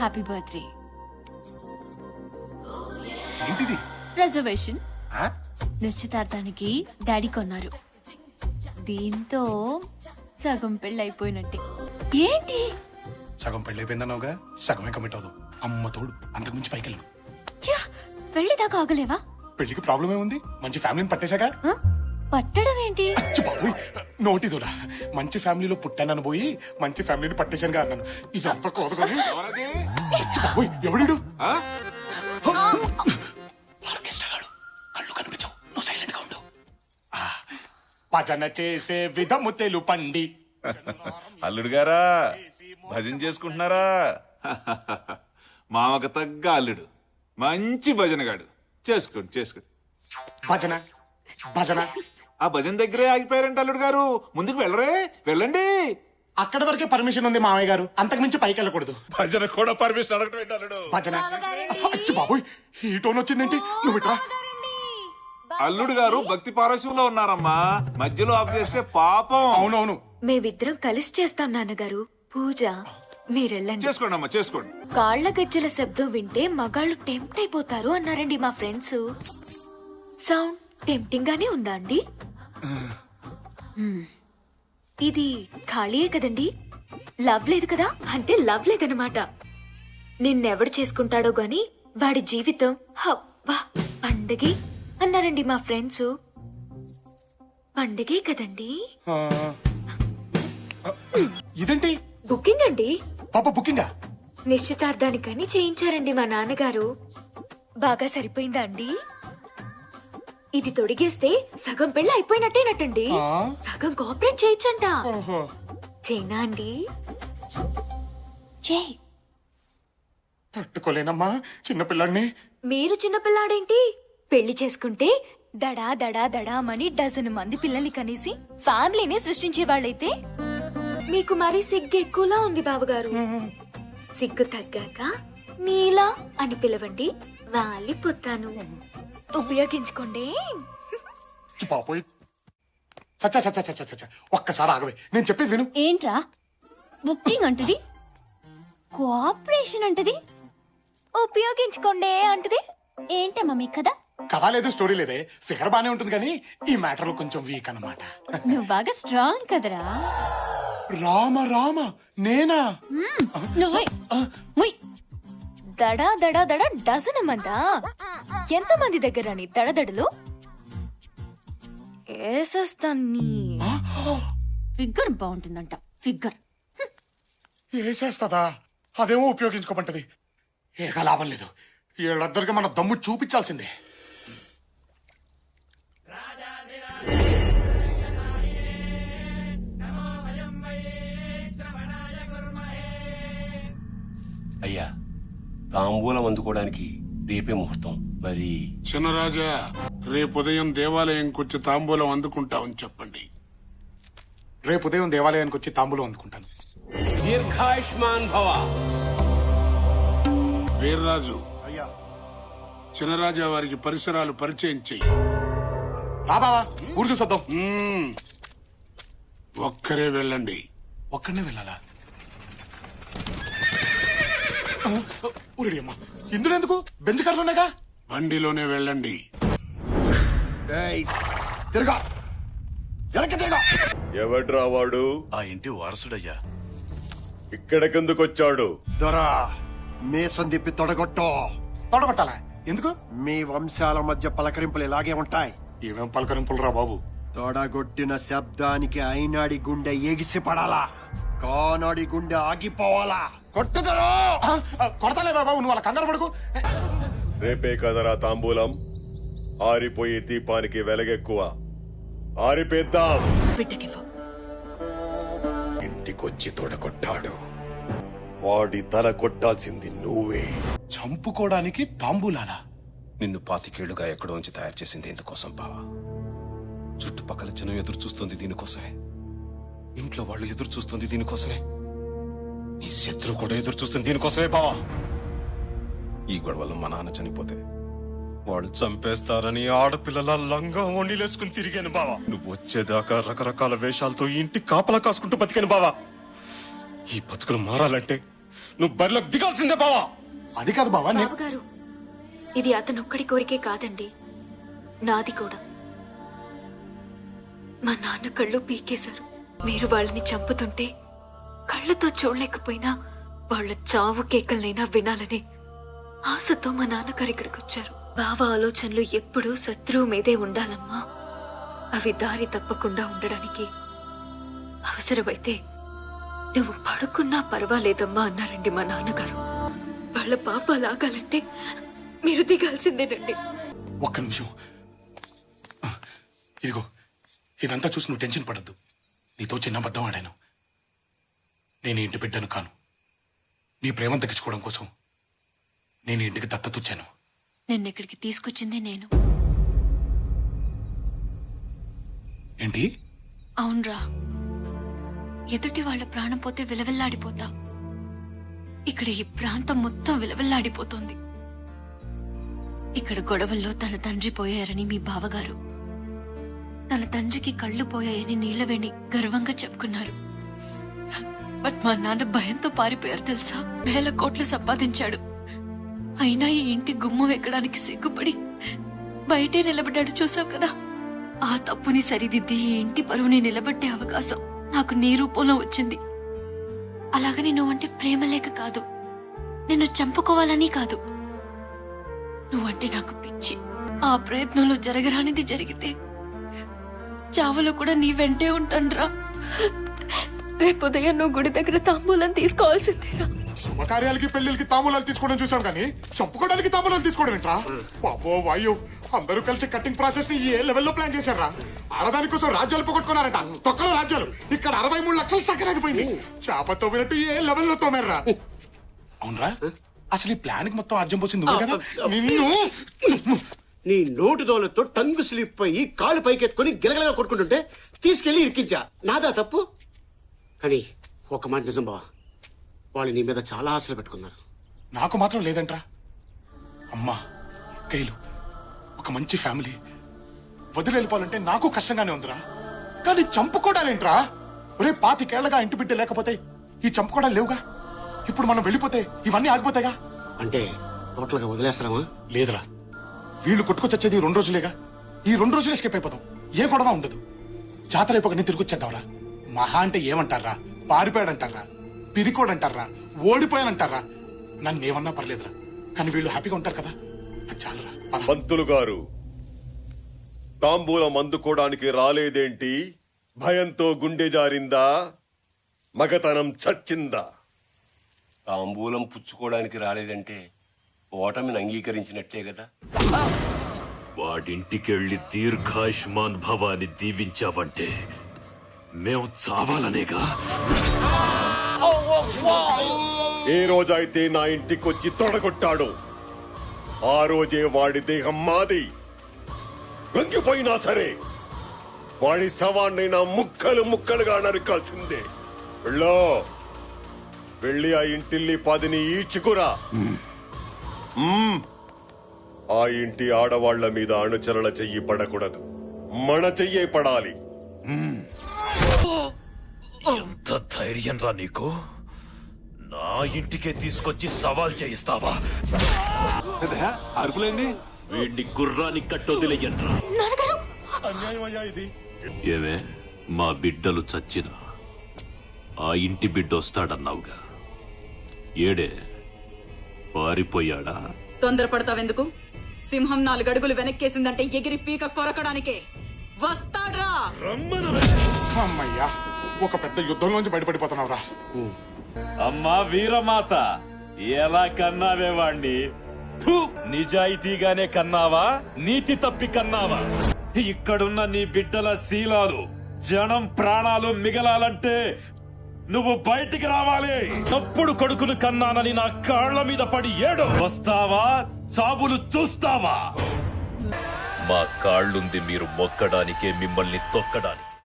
Happy birthday. ఏంటిది? Reservation నిశ్చితార్థానికి daddy కొన్నారు. దీంతో సగం పెళ్లి అయిపోయినట్టే. ఏంటి సగం పెళ్లి అయిపోయిందన్నావుగా, సగమే కమిట్ అవుదాం. అమ్మ తోడు, అంతకుమించి పైకెళ్ళు. పెళ్లి దాకా ఆగలేవా? పెళ్లికి ప్రాబ్లం ఏముంది? మంచి ఫ్యామిలీని పట్టేశాక. పట్టడం ఏంటి? నోటిదోడా, మంచి ఫ్యామిలీలో పుట్టానని పోయి మంచి ఫ్యామిలీని పట్టేశానుగా అన్నాను. ఇది అంత కోదు కానీ. ఎవడు ఆర్కెస్ట్రా గాడు, కళ్ళు కనిపించవు, నువ్వు సైలెంట్ గా ఉండు. భజన చేసే విధము తెలుపండి. అల్లుడు గారా, భజన చేసుకుంటున్నారా? మామకు తగ్గ అల్లుడు, మంచి భజనగాడు. చేసుకోండి చేసుకోండి. భజన భజన. ఆ భజన దగ్గరే ఆగిపోయారంట అల్లుడు గారు, ముందుకు వెళ్ళరే, వెళ్ళండి. అక్కడి వరకే పర్మిషన్ ఉంది మామయ్య గారు, అంతకు మించి పైకి వెళ్ళకూడదు. భజన కూడా పర్మిషన్ అడగటం ఏంటి అల్లుడు? భజన. అచ్చు బాబోయ్, ఈ టోన్ వచ్చిందేంటి? నువ్వు ఇట్రా. అల్లుడు గారు భక్తి పారవశ్యంలో ఉన్నారమ్మా, మధ్యలో ఆఫ్ చేస్తే పాపం. అవునవును, మేమిద్దరం కలిసి చేస్తాం నాన్నగారు పూజ. మీరెళ్ళండి. చేసుకోండి అమ్మా, చేసుకోండి. కాళ్ల గజ్జల శబ్దం వింటే మగాళ్ళు టెంప్ట్ అయిపోతారు అన్నారండి మా ఫ్రెండ్స్. సౌండ్ టెంప్టింగ్ గానే ఉందా అండి? ఇది ఖాళీయే కదండి, లవ్ లేదు కదా, అంటే లవ్ లేదనమాట. నిన్నెవడు చేసుకుంటాడో గాని వాడి జీవితం హబ్బా పండగే అన్నారండి మా ఫ్రెండ్స్. పండగే కదండి. ఇదేంటి? బుకింగ్ అండి. పాప బుకింగా? నిశ్చితార్థానికని చేయించారండి మా నాన్నగారు. బాగా సరిపోయిందా అండి? ఇది తొడిగేస్తే సగం పెళ్ళి అయిపోయినట్టేనట్టండి. సగం కోఆపరేట్ చేయొచ్చంట. చైనా అండి? చేయి. తట్టుకోలేనమ్మా చిన్నపిల్లాడిని. మీరు చిన్నపిల్లాడేంటి? పెళ్లి చేసుకుంటే దడా దడా దడామని డజన్ మంది పిల్లల్ని కనేసి ఫ్యామిలీని సృష్టించే వాళ్ళైతే మీకు మరీ సిగ్గు ఎక్కువలా ఉంది బావగారు. సిగ్గు తగ్గాక నీలా అని పిలవండి, వాలిపోతాను. ఉపయోగించుకోండి. పాపోయ్, సచ్చా సచ్చా సచ్చా సచ్చా, ఒక్కసారి ఆగవే, నేను చెప్పేది విను. ఏంట్రా బుకింగ్ అంటది, కోఆపరేషన్ అంటది, ఉపయోగించుకోండి అంటది. ఏంటమ్మా మీ కదా? కథ లేదు, స్టోరీ లేదే. ఫిగర్ బానే ఉంటుంది కానీ ఈ మ్యాటర్ లో కొంచెం వీక్ అన్నమాట. నువ్వు బాగా స్ట్రాంగ్ కదరా. రామ రామ, నేనా? నువ్వు దడా దడా దడా డజన్ మందా? ఎంతమంది దగ్గర నీ దడదడలు? ఏసేస్తాన్ని. Figure బాగుంటుందంట, figure. వేసేస్తదా? అదేమో ఉపయోగించుకోమంటది. ఏక లాభం లేదు, వీళ్ళిద్దరికి మన దమ్ము చూపించాల్సిందే. అయ్యా, తాంబూలం అందుకోవడానికి రేపే ముహూర్తం. మరి చిన్నరాజా, రేపు ఉదయం దేవాలయంకి వచ్చి తాంబూలం అందుకుంటామని చెప్పండి. రేపు ఉదయం దేవాలయానికి వచ్చి తాంబూలం అందుకుంటాను. దీర్ఘాయుష్మాన్ భవ. వీర్రాజు, చిన్నరాజా వారికి పరిసరాలు పరిచయం చెయ్యి. రా బావా, ఊరు చూసొద్దాం. ఒక్కరే వెళ్ళండి. ఒక్కడనే వెళ్ళాలా? ఊరిడి అమ్మా, ఇందులో ఎందుకు? బెంచ్ కార్లోనేగా. బండిలోనే వెళ్ళండి. తిరగా, వెనక్కి తిరగా. ఎవడ్రా వాడు? ఆ ఇంటి వారసుడయ్యా. ఇక్కడికెందుకు వచ్చాడు? దొరా, మీసం తిప్పి తొడగొట్టో. తొడగొట్టాలా? ఎందుకు? మీ వంశాల మధ్య పలకరింపులు ఇలాగే ఉంటాయి. ఏమేం పలకరింపులు రా బాబు. తొడగొట్టిన శబ్దానికి అయినాడి గుండె ఎగిసి పడాలా, కానాడి గుండె ఆగిపోవాలా. కొట్టుదరు. కొడతాలే బాబు, నువ్వు అలా కంగారు పడుకు. రేపే కదరా తాంబూలం. ఆరిపోయే దీపానికి వెలగెక్కువ. ఆరిపేద్దాం. ఇంటికొచ్చి తొడగొట్టాడు, వాడి తల కొట్టాల్సింది నువ్వే. చంపుకోవడానికి తాంబూలాలా? నిన్ను 25 ఏళ్లుగా ఎక్కడో నుంచి తయారు చేసింది ఇందుకోసం బావా. చుట్టుపక్కల జనం ఎదురు చూస్తుంది దీనికోసమే, ఇంట్లో వాళ్ళు ఎదురు చూస్తుంది దీనికోసమే, నీ శత్రువు కూడా ఎదురు చూస్తుంది దీనికోసమే బావా. ఈ గొడవలో మా నాన్న చనిపోతే వాడు చంపేస్తారని ఆడపిల్లల లంగా వండిలేసుకుని తిరిగాను బావా. నువ్వు వచ్చేదాకా రకరకాల వేషాలతో ఈ ఇంటి కాపలా కాసుకుంటూ బతికాను బావా. ఈ బతుకులు మారాలంటే నువ్వు బరిలోకి దిగాల్సిందే బావా. అది కాదు బావా, బావగారు, ఇది అతనొక్కడి కోరికే కాదండి, నాది కూడా. మా నాన్న కళ్ళు పీకేశారు. మీరు వాళ్ళని చంపుతుంటే కళ్ళతో చూడలేకపోయినా వాళ్ళ చావు కేకలనైనా వినాలని ఆశతో మా నాన్నగారు ఇక్కడికి వచ్చారు. బావ ఆలోచనలు ఎప్పుడూ శత్రువు మీదే ఉండాలమ్మా. అవి దారి తప్పకుండా ఉండడానికి అవసరమైతే నువ్వు పడుకున్నా పర్వాలేదమ్మా అన్నారండి మా నాన్నగారు. వాళ్ళ పాపాలు ఆగాలంటే మీరు దిగాల్సిందేనండి. ఒక్క నిమిషం. ఇదిగో, ఇదంతా చూసి నువ్వు టెన్షన్ పడద్దు. నీతో చిన్న అబద్ధం ఆడాను. నేను ఇంటి బిడ్డను కాను. నీ ప్రేమ దక్కించుకోవడం కోసం నేను ఇంటికి దత్తతొచ్చాను. నిన్న ఇక్కడికి తీసుకొచ్చిందే నేను. ఏంటి? అవునరా, ఎదుటి వాళ్ళ ప్రాణం పోతే విలవిల్లాడిపోతా. ఇక్కడ ఈ ప్రాంతం మొత్తం విలవిల్లాడిపోతోంది. ఇక్కడ గొడవల్లో తన తండ్రి పోయారని మీ బావగారు, తన తండ్రికి కళ్ళు పోయాయని నీళ్లవేణి గర్వంగా చెప్పుకున్నారు. బట్ మా నాన్న భయంతో పారిపోయారు తెలుసా. వేల కోట్లు సంపాదించాడు, అయినా ఈ ఇంటి గుమ్మం ఎక్కడానికి సిగ్గుపడి బయటే నిలబడ్డాడు. చూసావు కదా. ఆ తప్పుని సరిదిద్ది ఈ ఇంటి పరువుని నిలబెట్టే అవకాశం నాకు నీ రూపంలో వచ్చింది. అలాగని నువ్వంటే ప్రేమ లేక కాదు, నిన్ను చంపుకోవాలని కాదు. నువ్వంటే నాకు పిచ్చి. ఆ ప్రయత్నంలో జరగరానిది జరిగితే చావులో కూడా నీ వెంటే ఉంటానురా. రేపు ఉదయం నువ్వు గుడి దగ్గర తాంబూలం తీసుకోవాల్సిందేరా. శుభకార్యాలకి పెళ్లికి తాంబూలాలు తీసుకోవడం చూసాం కానీ చంపుకోవడానికి తాంబూలాలు తీసుకోవడం ఏంట్రా? బాబో వాయు, అందరూ కలిసి కట్టింగ్ ప్రాసెస్ ని ఏ లెవెల్లో ప్లాన్ చేశారా? ఆడదాని కోసం రాజ్యాలు పోగొట్టుకున్నారట, తొక్కలో రాజ్యాలు. ఇక్కడ 63 లక్షలు సక్కరాగిపోయింది. చేపతో వినట్టు ఏ లెవెల్లో తోమారా? అవునరా, అసలు ఈ ప్లాన్ కి మొత్తం అర్జం పోసింది నువ్వే కదా. నిన్ను నీ నోటి దోలతో టంగు స్లిప్ అయ్యి కాళ్ళు పైకెత్తుకుని గిలగలగా కొట్టుకుంటుంటే తీసుకెళ్లి ఇరికించా. నాదా తప్పు? కానీ ఒక మాట నిజం బావా, వాళ్ళు నీ మీద చాలా ఆశలు పెట్టుకున్నారు. నాకు మాత్రం లేదంట్రా. అమ్మా, అక్కయ్యలు, ఒక మంచి ఫ్యామిలీ వదిలి వెళ్ళిపోవాలంటే నాకు కష్టంగానే ఉందిరా. కానీ చంపుకోవడాలేంట్రా? ఒరే, 25 ఏళ్లగా ఇంటి బిడ్డ లేకపోతే ఈ చంపుకోవడాలు లేవుగా. ఇప్పుడు మనం వెళ్ళిపోతే ఇవన్నీ ఆగిపోతాయిగా. అంటే టోటల్ గా వదిలేస్తామా? లేదురా, వీళ్ళు కొట్టుకొచ్చేది 2 రోజులేగా. ఈ 2 రోజులే స్కేప్ అయిపోదాం. ఏ గొడవ ఉండదు. జాతర అయిపోయి తిరిగి వచ్చేద్దాంరా. మహా అంటే ఏమంటారా? పారిపోయాడంటారా, పిరికోడంటారా, ఓడిపోయానంటారా? నన్ను ఏమన్నా పర్లేదురా, కానీ వీళ్ళు హ్యాపీగా ఉంటారు కదా, అది చాలురా. పంతులు గారు, తాంబూలం అందుకోవడానికి రాలేదేంటి? భయంతో గుండె జారిందా? మగతనం చచ్చిందా? తాంబూలం పుచ్చుకోవడానికి రాలేదంటే ఓటమిని అంగీకరించినట్లే కదా. వాడింటికెళ్ళి దీర్ఘాయుష్మాన్ భవాని దీవించావంటే మేము చావాలనేగా. ఏ రోజైతే నా ఇంటికొచ్చి తొడగొట్టాడో ఆ రోజే వాడి దేహం మాది. లొంగిపోయినా సరే వాడి శవాన్నైనా ముక్కలు ముక్కలుగా నరకాల్సిందే. వెళ్ళి ఆ ఇంటిల్లి 10ని ఈడ్చుకురా. ఆ ఇంటి ఆడవాళ్ల మీద అణుచరణ చెయ్యి పడకూడదు, మన చెయ్యే పడాలి. ఎంత ధైర్యం రా నీకు? నా ఇంటికే తీసుకొచ్చి సవాల్ చేయిస్తావా? అరుపులేంది? వీడిని గుర్రాన్ని కట్టొదిలేయండ్రా. అన్యాయం అయ్యా ఇది. ఏమే, మా బిడ్డలు చచ్చినా ఆ ఇంటి బిడ్డ వస్తాడన్నావుగా, ఏడే పారిపోయాడా? తొందరపడతావెందుకు? సింహం 4 అడుగులు వెనక్కేసిందంటే ఎగిరి పీక కొరకడానికే వస్తాడ్రా. అమ్మయ్యా, ఒక పెద్ద యుద్ధంలోంచి బయటపడిపోతున్నావురా. అమ్మా వీరమాత, ఎలా కన్నావే వాణ్ణి? నిజాయితీగానే కన్నావా, నీతి తప్పి కన్నావా? ఇక్కడున్న నీ బిడ్డల శీలాలు, జనం ప్రాణాలు మిగలాలంటే నువ్వు బయటికి రావాలి. తప్పుడు కొడుకును కన్నానని నా కాళ్ల మీద పడి ఏడు. వస్తావా, చాబులు చూస్తావా? మా కాళ్ళుంది మీరు మొక్కడానికే, మిమ్మల్ని తొక్కడానికి.